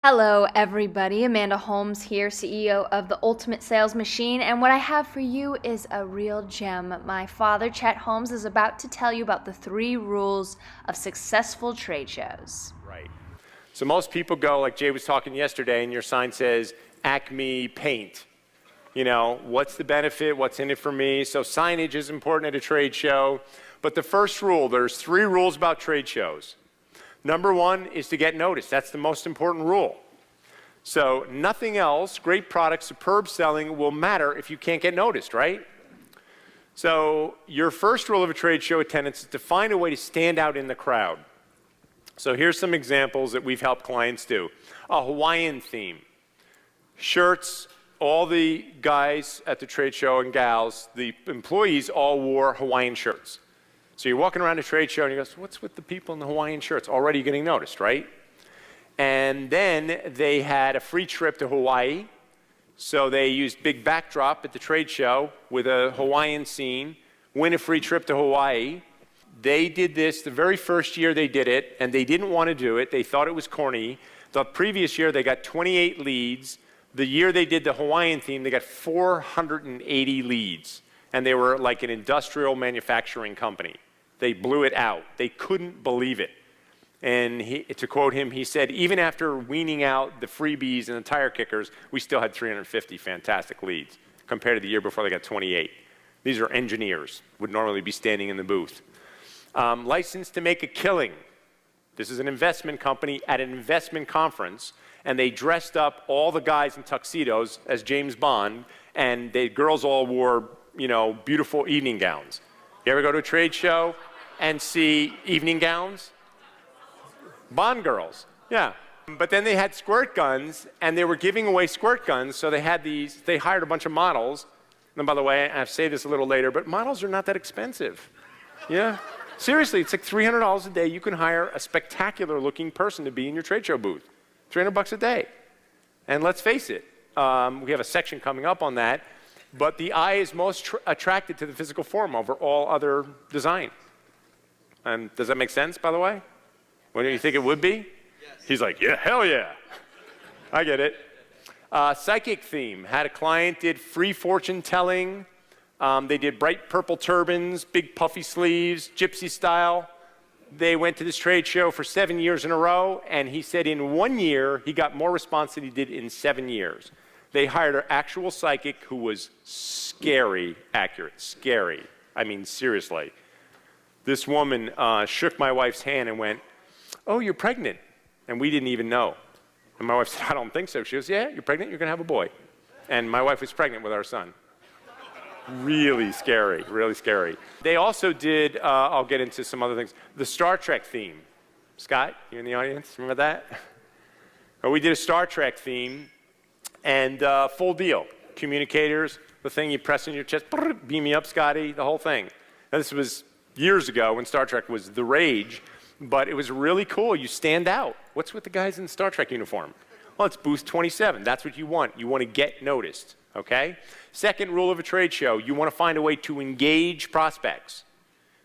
Hello, everybody. Amanda Holmes here, CEO of The Ultimate Sales Machine, and what I have for you is a real gem. My father, Chet Holmes, is about to tell you about the 3 rules of successful trade shows. Right. So most people go, like Jay was talking yesterday, and your sign says, Acme Paint. You know, what's the benefit? What's in it for me? So signage is important at a trade show. But the first rule, there's 3 rules about trade shows. Number 1 is to get noticed. That's the most important rule. So nothing else, great product, superb selling will matter if you can't get noticed, right? So your first rule of a trade show attendance is to find a way to stand out in the crowd. So here's some examples that we've helped clients do. A Hawaiian theme. Shirts, all the guys at the trade show and gals, the employees all wore Hawaiian shirts. So you're walking around a trade show and you go, what's with the people in the Hawaiian shirts? Already getting noticed, right? And then they had a free trip to Hawaii. So they used big backdrop at the trade show with a Hawaiian scene, win a free trip to Hawaii. They did this the very first year they did it, and they didn't want to do it. They thought it was corny. The previous year, they got 28 leads. The year they did the Hawaiian theme, they got 480 leads. And they were like an industrial manufacturing company. They blew it out. They couldn't believe it. And to quote him, he said, even after weaning out the freebies and the tire kickers, we still had 350 fantastic leads compared to the year before they got 28. These are engineers, would normally be standing in the booth. Licensed to make a killing. This is an investment company at an investment conference, and they dressed up all the guys in tuxedos as James Bond, and the girls all wore, beautiful evening gowns. You ever go to a trade show and see evening gowns? Bond girls, yeah. But then they had squirt guns, and they were giving away squirt guns, so they hired a bunch of models. And by the way, I'll say this a little later, but models are not that expensive. Yeah? Seriously, it's like $300 a day. You can hire a spectacular-looking person to be in your trade show booth. $300 a day. And let's face it, we have a section coming up on that, but the eye is most attracted to the physical form over all other design. And does that make sense, by the way? What do you think it would be? Yes. He's like, yeah, hell yeah. I get it. Psychic theme. Had a client, did free fortune telling. They did bright purple turbans, big puffy sleeves, gypsy style. They went to this trade show for 7 years in a row, and he said in 1 year, he got more response than he did in 7 years. They hired an actual psychic who was scary accurate, scary. I mean, seriously. This woman shook my wife's hand and went, oh, you're pregnant. And we didn't even know. And my wife said, I don't think so. She goes, yeah, you're pregnant, you're going to have a boy. And my wife was pregnant with our son. Really scary, really scary. They also did, I'll get into some other things, the Star Trek theme. Scott, you in the audience? Remember that? We did a Star Trek theme, and full deal. Communicators, the thing you press in your chest, beam me up, Scotty, the whole thing. Now, this was years ago when Star Trek was the rage, but it was really cool. You stand out. What's with the guys in Star Trek uniform? Well, it's booth 27. That's what you want. You want to get noticed, okay? Second rule of a trade show, you want to find a way to engage prospects,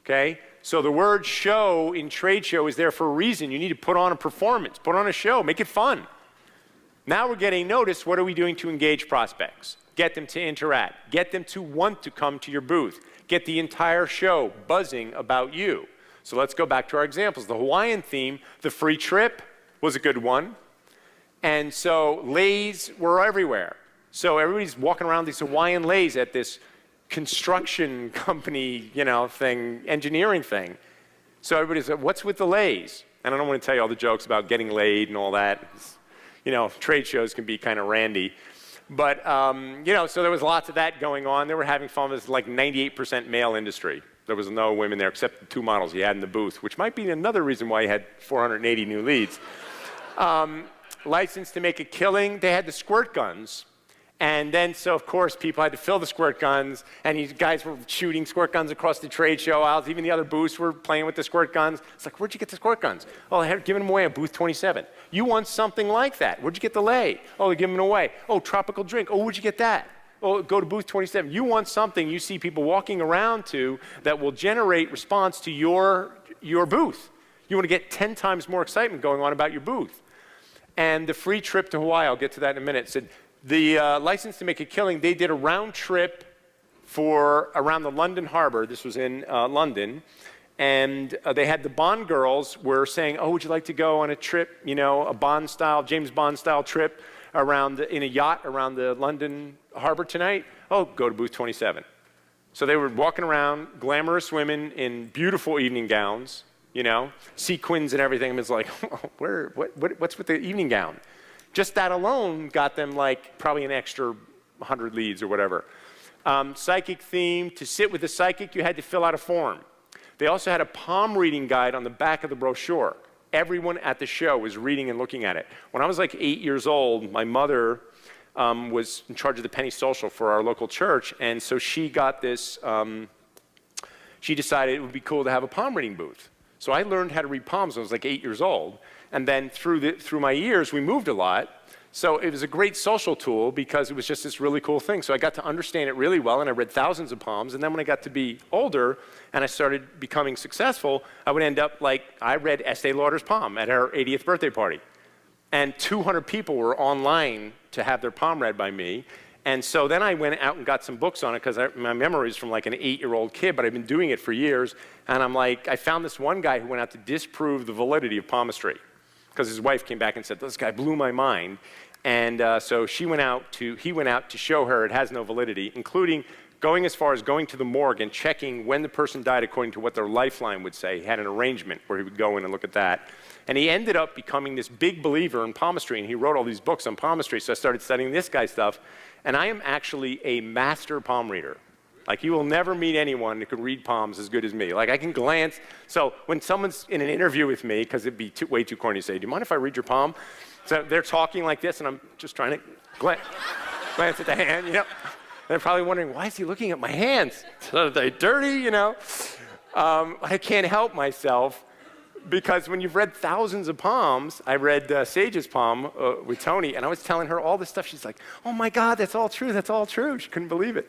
okay? So the word show in trade show is there for a reason. You need to put on a performance, put on a show, make it fun. Now we're getting noticed. What are we doing to engage prospects? Get them to interact. Get them to want to come to your booth. Get the entire show buzzing about you. So let's go back to our examples. The Hawaiian theme, the free trip was a good one. And so leis were everywhere. So everybody's walking around these Hawaiian leis at this construction company, thing, engineering thing. So everybody's like, what's with the leis? And I don't want to tell you all the jokes about getting laid and all that. Trade shows can be kind of randy. But, so there was lots of that going on. They were having fun. It was like 98% male industry. There was no women there except the 2 models he had in the booth, which might be another reason why he had 480 new leads. Licensed to make a killing. They had the squirt guns. And then, so of course, people had to fill the squirt guns, and these guys were shooting squirt guns across the trade show aisles. Even the other booths were playing with the squirt guns. It's like, where'd you get the squirt guns? Oh, they had given them away at booth 27. You want something like that. Where'd you get the lei? Oh, they're giving them away. Oh, tropical drink. Oh, where'd you get that? Oh, go to booth 27. You want something you see people walking around to that will generate response to your booth. You want to get 10 times more excitement going on about your booth. And the free trip to Hawaii, I'll get to that in a minute, said the license to make a killing, they did a round trip for around the London harbor. This was in London. And they had the Bond girls were saying, oh, would you like to go on a trip, you know, a Bond-style, James Bond-style trip around in a yacht around the London harbor tonight? Oh, go to booth 27. So they were walking around, glamorous women in beautiful evening gowns, you know, sequins and everything. And it's like, what's with the evening gown? Just that alone got them like probably an extra 100 leads or whatever. Psychic theme, to sit with the psychic, you had to fill out a form. They also had a palm reading guide on the back of the brochure. Everyone at the show was reading and looking at it. When I was like 8 years old, my mother was in charge of the penny social for our local church, and so she got this, she decided it would be cool to have a palm reading booth. So I learned how to read palms when I was like 8 years old, and then through my years, we moved a lot. So it was a great social tool because it was just this really cool thing. So I got to understand it really well, and I read thousands of palms. And then when I got to be older and I started becoming successful, I would end up like, I read Estee Lauder's palm at her 80th birthday party. And 200 people were online to have their palm read by me. And so then I went out and got some books on it because my memory is from like an 8-year-old kid, but I've been doing it for years. And I'm like, I found this one guy who went out to disprove the validity of palmistry, because his wife came back and said, this guy blew my mind. And so he went out to show her it has no validity, including going as far as going to the morgue and checking when the person died according to what their lifeline would say. He had an arrangement where he would go in and look at that. And he ended up becoming this big believer in palmistry, and he wrote all these books on palmistry. So I started studying this guy's stuff, and I am actually a master palm reader. Like, you will never meet anyone who can read palms as good as me. Like, I can glance. So when someone's in an interview with me, because it'd be way too corny to say, do you mind if I read your palm? So they're talking like this, and I'm just trying to glance at the hand, you know? And they're probably wondering, why is he looking at my hands? Are they dirty, you know? I can't help myself, because when you've read thousands of palms, I read Sage's palm with Tony, and I was telling her all this stuff. She's like, oh my God, that's all true, that's all true. She couldn't believe it.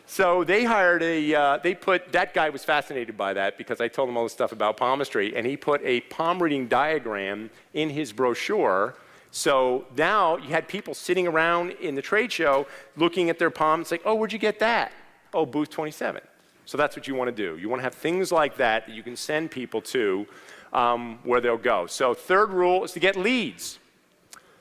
So they hired that guy was fascinated by that because I told him all this stuff about palmistry, and he put a palm reading diagram in his brochure. So now you had people sitting around in the trade show looking at their palms, like, oh, where'd you get that? Oh, booth 27. So that's what you want to do. You want to have things like that you can send people to where they'll go. So third rule is to get leads.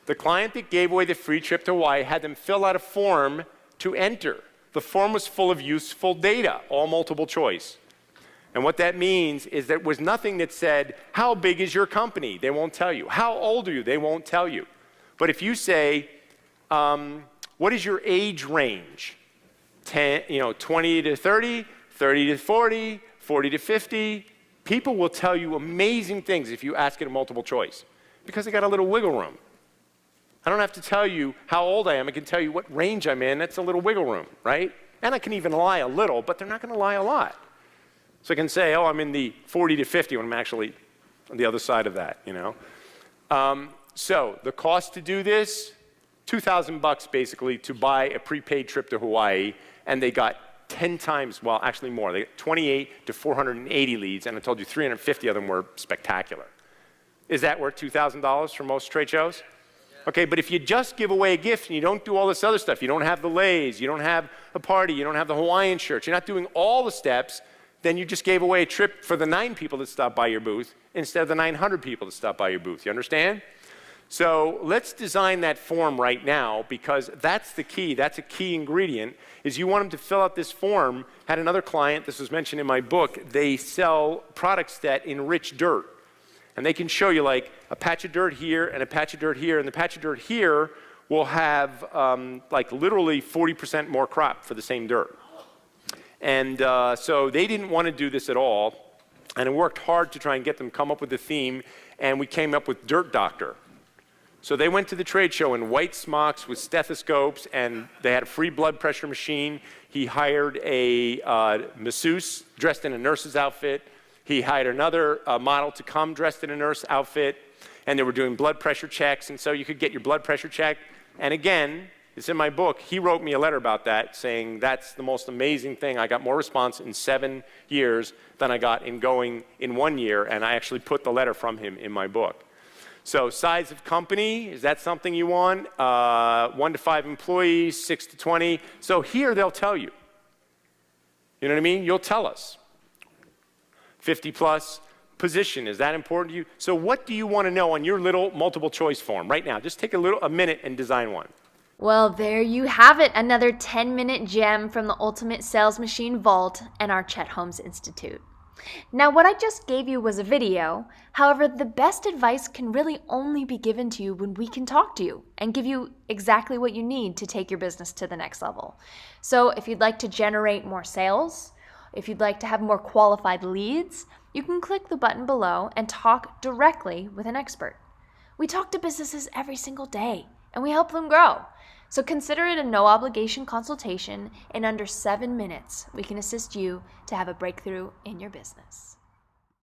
The client that gave away the free trip to Hawaii had them fill out a form to enter. The form was full of useful data, all multiple choice. And what that means is there was nothing that said, how big is your company? They won't tell you. How old are you? They won't tell you. But if you say, what is your age range? 20 to 30, 30 to 40, 40 to 50. People will tell you amazing things if you ask it a multiple choice, because they got a little wiggle room. I don't have to tell you how old I am. I can tell you what range I'm in. That's a little wiggle room, right? And I can even lie a little, but they're not going to lie a lot. So I can say, oh, I'm in the 40 to 50 when I'm actually on the other side of that, you know? So the cost to do this, $2,000 basically to buy a prepaid trip to Hawaii, and they got 10 times, well, actually more. They got 28 to 480 leads, and I told you 350 of them were spectacular. Is that worth $2,000 for most trade shows? Okay, but if you just give away a gift and you don't do all this other stuff, you don't have the leis, you don't have a party, you don't have the Hawaiian shirts, you're not doing all the steps, then you just gave away a trip for the 9 people that stopped by your booth instead of the 900 people that stopped by your booth. You understand? So let's design that form right now, because that's the key. That's a key ingredient, is you want them to fill out this form. Had another client, this was mentioned in my book, they sell products that enrich dirt. And they can show you like a patch of dirt here and a patch of dirt here, and the patch of dirt here will have like literally 40% more crop for the same dirt. And so they didn't want to do this at all, and I worked hard to try and get them come up with a theme, and we came up with Dirt Doctor. So they went to the trade show in white smocks with stethoscopes, and they had a free blood pressure machine. He hired a masseuse dressed in a nurse's outfit. He hired another model to come dressed in a nurse outfit, and they were doing blood pressure checks, and so you could get your blood pressure checked. And again, it's in my book, he wrote me a letter about that, saying that's the most amazing thing. I got more response in 7 years than I got in going in 1 year, and I actually put the letter from him in my book. So size of company, is that something you want? 1 to 5 employees, 6 to 20. So here they'll tell you. You know what I mean? You'll tell us. 50 plus. Position, is that important to you? So what do you want to know on your little multiple choice form right now? Just take a minute and design one. Well, there you have it, another 10-minute gem from the Ultimate Sales Machine Vault and our Chet Holmes Institute. Now, what I just gave you was a video. However, the best advice can really only be given to you when we can talk to you and give you exactly what you need to take your business to the next level. So if you'd like to generate more sales, if you'd like to have more qualified leads, you can click the button below and talk directly with an expert. We talk to businesses every single day, and we help them grow. So consider it a no-obligation consultation. In under 7 minutes, we can assist you to have a breakthrough in your business.